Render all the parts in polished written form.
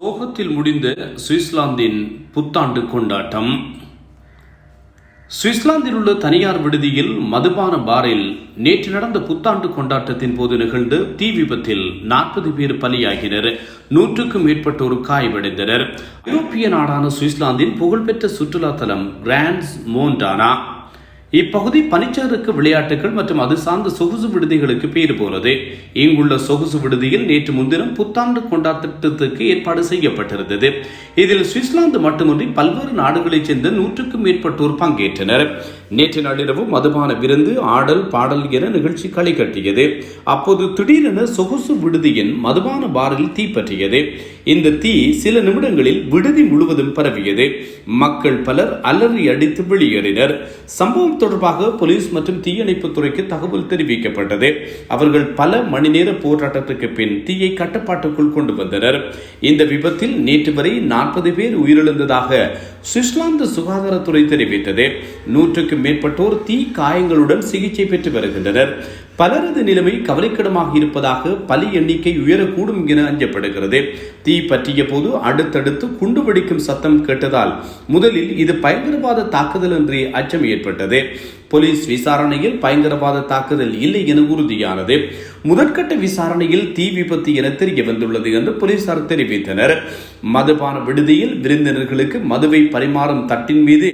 சோகத்தில் முடிந்த சுவிட்சர்லாந்தின் புத்தாண்டு கொண்டாட்டம். சுவிட்சர்லாந்தில் உள்ள தனியார் விடுதியில் மதுபான பாரில் நேற்று நடந்த புத்தாண்டு கொண்டாட்டத்தின் போது நிகழ்ந்த தீ விபத்தில் 40 பேர் பலியாகினர். 100க்கும் மேற்பட்டோர் காயமடைந்தனர். ஐரோப்பிய நாடான சுவிட்சர்லாந்தின் புகழ்பெற்ற சுற்றுலா தலம் கிரான்ஸ் மோண்டானா இப்பகுதி பனிச்சறுக்கு விளையாட்டுகள் மற்றும் அது சார்ந்த சொகுசு விடுதிகளுக்கு பேர் போனது. இங்குள்ள சொகுசு விடுதியில் நேற்று முன்தினம் புத்தாண்டு கொண்டாட்டத்திற்கு ஏற்பாடு செய்யப்பட்டிருந்தது. இதில் சுவிட்சர்லாந்து மட்டுமின்றி பல்வேறு நாடுகளைச் சேர்ந்த 100க்கும் மேற்பட்டோர் பங்கேற்றனர். நேற்று நள்ளிரவு மதுபான விருந்து, ஆடல், பாடல் என நிகழ்ச்சி களை கட்டியது. அப்போது திடீரென சொகுசு விடுதியின் மதுபான பாரில் தீப்பற்றியது. இந்த தீ சில நிமிடங்களில் விடுதி முழுவதும் பரவியது. மக்கள் பலர் அலறி அடித்து வெளியேறினர். சம்பவம் தொடர்பாக போலீஸ் மற்றும் தீயணைப்புத் துறைக்கு தகவல் தெரிவிக்கப்பட்டது. அவர்கள் பல மணி நேர போராட்டத்துக்கு பின் தீயை கட்டுப்பாட்டுக்குள் கொண்டு வந்தனர். இந்த விபத்தில் நேற்று வரை 40 பேர் உயிரிழந்ததாக சுவிட்சர்லாந்து சுகாதாரத்துறை தெரிவித்தது. 100க்கும் மேற்பட்டோர் தீ காயங்களுடன் சிகிச்சை பெற்று வருகின்றனர். பலரது நிலைமை கவலைக்கிடமாக இருப்பதாக பலி எண்ணிக்கை உயரக்கூடும் என அஞ்சப்படுகிறது. தீ பற்றிய போது அடுத்தடுத்து குண்டு வெடிக்கும் சத்தம் கேட்டதால் முதலில் இது பயங்கரவாத தாக்குதல் என்று அச்சம் ஏற்பட்டது. போலீஸ் விசாரணையில் பயங்கரவாத தாக்குதல் இல்லை என உறுதியானது. முதற்கட்ட விசாரணையில் தீ விபத்து என தெரிய வந்துள்ளது என்று போலீசார் தெரிவித்தனர். மதுபான விடுதியில் விருந்தினர்களுக்கு மதுவை பரிமாறும் தட்டின் மீது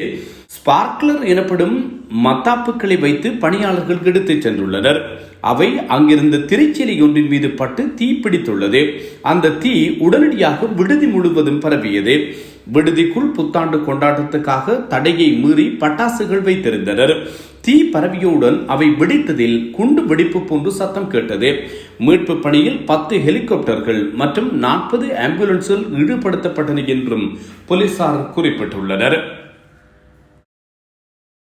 ஸ்பார்க்லர் எனப்படும் மத்தாப்புகளை வைத்து பணியாளர்கள் எடுத்துச் சென்றுள்ளனர். அவை அங்கிருந்த திரைச்சீலை ஒன்றின் மீது பட்டு தீ பிடித்துள்ளது. அந்த தீ உடனடியாக விடுதி முழுவதும் பரவியது. விடுதிக்குள் புத்தாண்டு கொண்டாட்டத்துக்காக தடையை மீறி பட்டாசுகள் வைத்திருந்தனர். தீ பரவியவுடன் அவை வெடித்ததில் குண்டு வெடிப்பு போன்று சத்தம் கேட்டது. மீட்பு பணியில் 10 ஹெலிகாப்டர்கள் மற்றும் 40 ஆம்புலன்ஸ்கள் ஈடுபடுத்தப்பட்டன என்றும் போலீசார் குறிப்பிட்டுள்ளனர்.